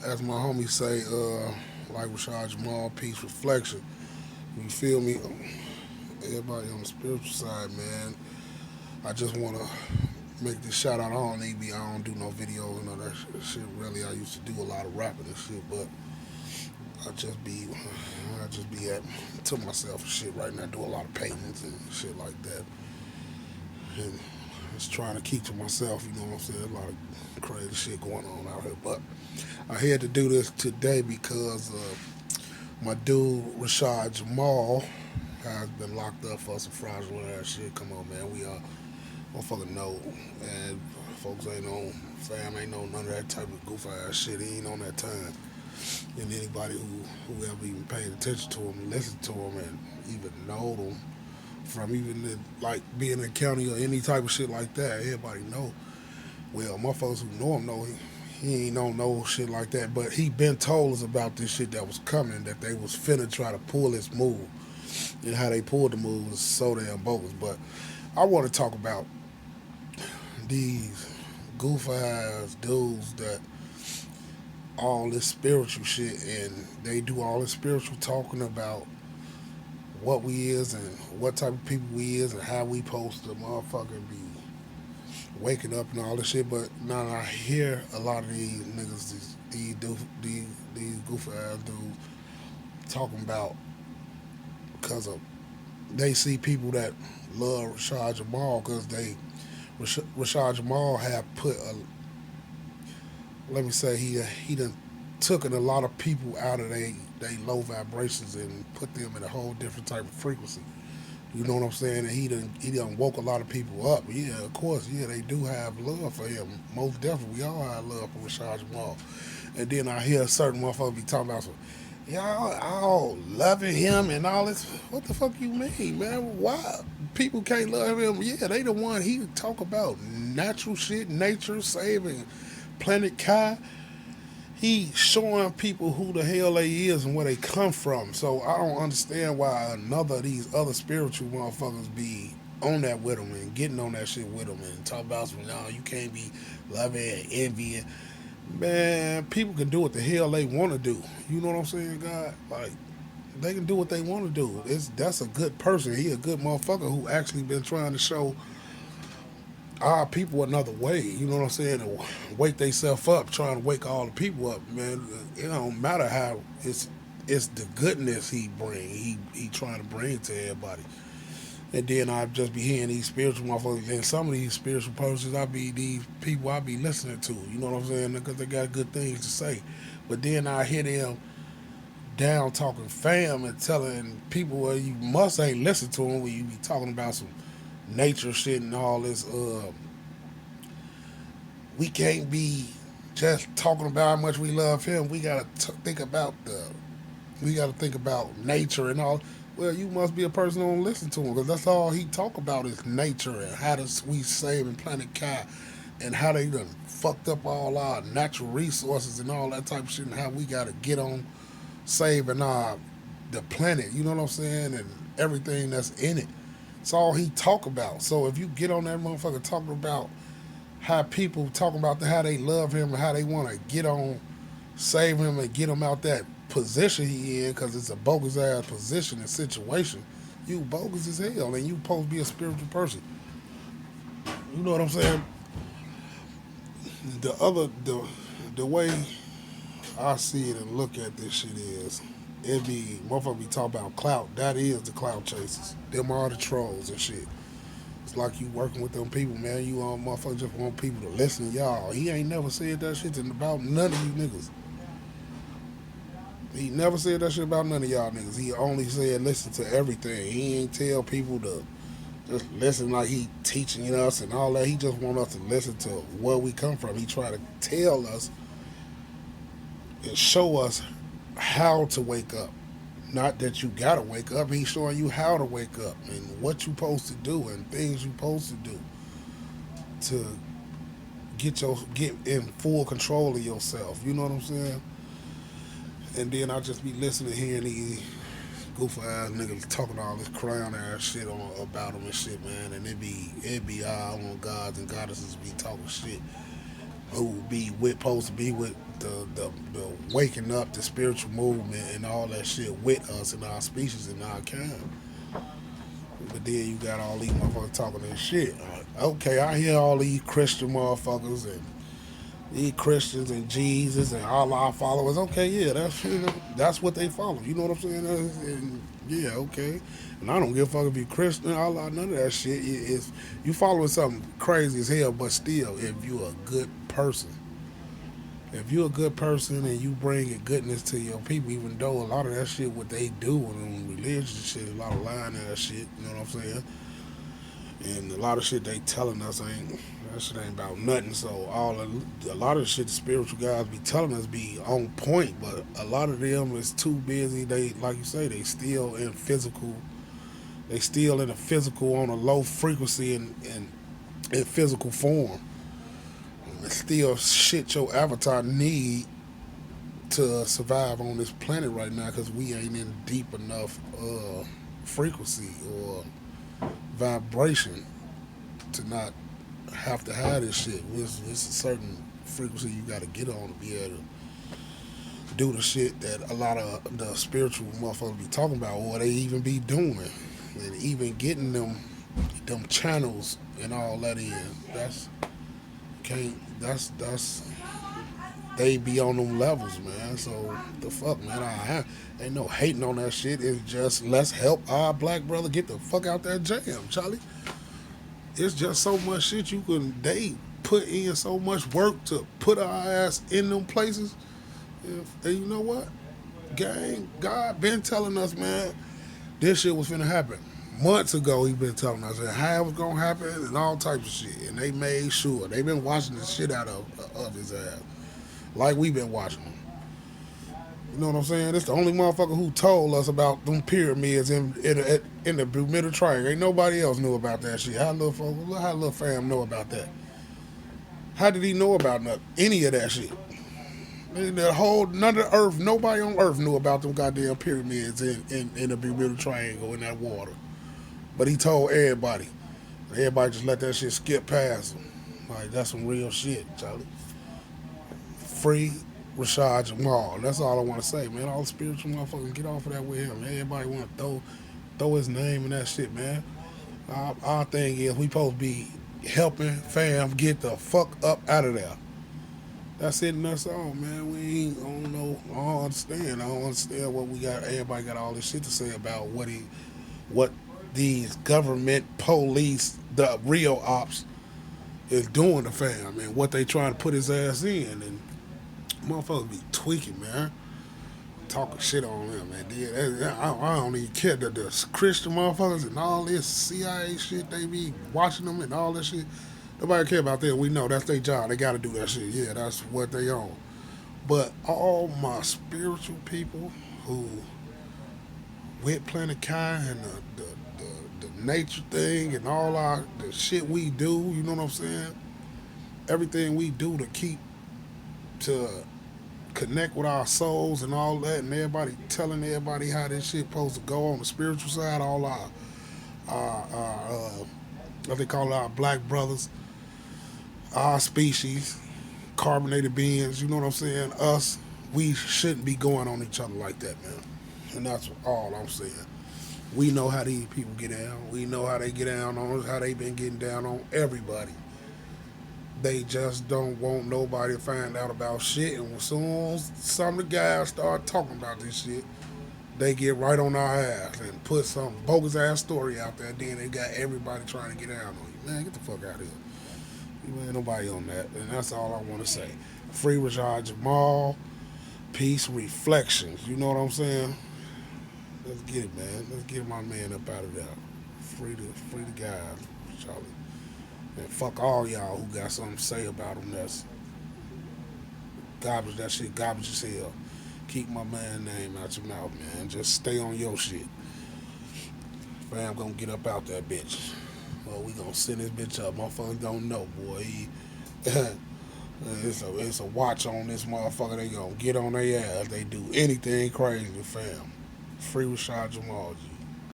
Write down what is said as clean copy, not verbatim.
as my homie say, like Rashad Jamal, peace reflection. You feel me? Everybody on the spiritual side, man. I just want to make this shout out. I don't do no videos and all that shit. Really, I used to do a lot of rapping and shit, but I just be, I just be at to myself and shit right now. Do a lot of paintings and shit like that, and just trying to keep to myself. You know what I'm saying? A lot of crazy shit going on out here, but I had to do this today because my dude Rashad Jamal has been locked up for some fraudulent ass shit. Come on, man. We motherfucker know, and folks ain't on, fam ain't know none of that type of goof ass shit. He ain't on that time. And anybody who ever even paid attention to him, listened to him, and even know him from even like being in the county or any type of shit like that, everybody know. Well, motherfuckers who know him know he ain't on no shit like that. But he been told us about this shit that was coming, that they was finna try to pull this move, and how they pulled the move was so damn bogus. But I want to talk about these goof ass dudes that all this spiritual shit, and they do all this spiritual talking about what we is and what type of people we is and how we supposed to motherfucking be waking up and all this shit. But now I hear a lot of these niggas, these goofy ass dudes talking about because of they see people that love Rashad Jamal because Rashad Jamal have put a, let me say, he done taken a lot of people out of they low vibrations and put them in a whole different type of frequency. You know what I'm saying? And he done woke a lot of people up. Yeah, of course, yeah, they do have love for him. Most definitely, we all have love for Rashad Jamal. And then I hear certain motherfuckers be talking about some, y'all all loving him and all this. What the fuck you mean, man? Why people can't love him? Yeah, they the one he talk about natural shit, nature, saving planet Kai. He showing people who the hell they is and where they come from. So I don't understand why another of these other spiritual motherfuckers be on that with them and getting on that shit with them and talk about some, no, you can't be loving and envying. Man, people can do what the hell they want to do. You know what I'm saying, God? Like, they can do what they want to do. That's a good person. He a good motherfucker who actually been trying to show our people another way. You know what I'm saying? To wake themselves up, trying to wake all the people up, man. It don't matter how it's the goodness he bring. He trying to bring to everybody. And then I just be hearing these spiritual motherfuckers, and some of these spiritual persons, I be these people I be listening to. You know what I'm saying? Because they got good things to say. But then I hear them down talking fam and telling people, well, you must ain't listen to them when you be talking about some nature shit and all this. We can't be just talking about how much we love him. We gotta think about we gotta think about nature and all. Well, you must be a person who don't listen to him because that's all he talk about is nature and how does we save in planet Kai and how they done fucked up all our natural resources and all that type of shit and how we gotta get on saving our the planet. You know what I'm saying? And everything that's in it. It's all he talk about. So if you get on that motherfucker talking about how people talking about how they love him and how they want to get on, save him and get him out that position he in, because it's a bogus ass position and situation. You bogus as hell, and you supposed to be a spiritual person. You know what I'm saying? The way I see it and look at this shit is, it be motherfucker be talking about clout. That is the clout chasers. Them are the trolls and shit. It's like you working with them people, man. You motherfucker just want people to listen to y'all. He ain't never said that shit about none of you niggas. He never said that shit about none of y'all niggas. He only said listen to everything. He ain't tell people to just listen like he teaching us and all that. He just want us to listen to where we come from. He try to tell us and show us how to wake up. Not that you gotta wake up. He's showing you how to wake up and what you supposed to do and things you supposed to do to get in full control of yourself. You know what I'm saying? And then I just be listening, hearing these goofy ass niggas talking all this crown ass shit about them and shit, man. And it be all on gods and goddesses be talking shit. Who be with supposed to be with the waking up, the spiritual movement, and all that shit with us and our species and our kind. But then you got all these motherfuckers talking this shit. Okay, I hear all these Christian motherfuckers and these Christians and Jesus and all our followers. Okay, yeah, that's what they follow. You know what I'm saying? And yeah, okay. And I don't give a fuck if you Christian, Allah, none of that shit. It's you following something crazy as hell, but still, if you a good person, if you're a good person and you bring a goodness to your people, even though a lot of that shit, what they do and religious shit, a lot of lying ass shit, you know what I'm saying? And a lot of shit they telling us ain't that shit ain't about nothing. So a lot of the shit the spiritual guys be telling us be on point, but a lot of them is too busy. They like you say, they still in physical. They still in a physical on a low frequency and in physical form. It's still shit your avatar need to survive on this planet right now because we ain't in deep enough frequency or vibration to not have to have this shit. It's a certain frequency you got to get on to be able to do the shit that a lot of the spiritual motherfuckers be talking about, or they even be doing, and even getting them channels and all that in. That's can't. That's they be on them levels, man. So the fuck, man. Ain't no hating on that shit. It's just let's help our black brother get the fuck out that jam, Charlie. It's just so much shit you can. They put in so much work to put our ass in them places. And you know what? Gang, God been telling us, man, this shit was finna happen. Months ago, he been telling us how it was gonna happen and all types of shit. And they made sure. They been watching the shit out of his ass. Like we been watching him. You know what I'm saying? It's the only motherfucker who told us about them pyramids in the Bermuda Triangle. Ain't nobody else knew about that shit. How little fam know about that? How did he know about any of that shit? The whole none of the earth, nobody on earth knew about them goddamn pyramids in the Bermuda Triangle in that water. But he told everybody. Everybody just let that shit skip past him. Like that's some real shit, Charlie. Free Rashad Jamal. That's all I want to say, man. All the spiritual motherfuckers get off of that with him. Everybody want to throw his name and that shit, man. Our thing is we supposed to be helping fam get the fuck up out of there. That's it and that's all, man. We ain't, I don't know. I don't understand. I don't understand what we got. Everybody got all this shit to say about what these government police, the real ops, is doing to fam and what they trying to put his ass in. And motherfuckers be tweaking, man. Talking shit on them, man. I don't even care that the Christian motherfuckers and all this CIA shit, they be watching them and all that shit. Nobody care about that. We know that's their job. They got to do that shit. Yeah, that's what they own. But all my spiritual people who with Planet Kai and the nature thing and all the shit we do, you know what I'm saying? Everything we do to connect with our souls and all that, and everybody telling everybody how this shit supposed to go on the spiritual side. All our what they call our black brothers, our species, carbonated beings. You know what I'm saying? Us, we shouldn't be going on each other like that, man. And that's all I'm saying. We know how these people get down. We know how they get down on us, how they been getting down on everybody. They just don't want nobody to find out about shit. And as soon as some of the guys start talking about this shit, they get right on our ass and put some bogus ass story out there. Then they got everybody trying to get down on you. Man, get the fuck out of here. You ain't nobody on that. And that's all I want to say. Free Rashad Jamal. Peace, reflections. You know what I'm saying? Let's get it, man. Let's get my man up out of there. Free the guys, Charlie. And fuck all y'all who got something to say about him that's garbage. That shit garbage as hell. Keep my man name out your mouth, man. Just stay on your shit. Fam gonna get up out that bitch. Well, we gonna send this bitch up. Motherfuckers don't know, boy. It's a watch on this motherfucker. They gonna get on their ass. They do anything crazy, fam. Free Rashad Jamal.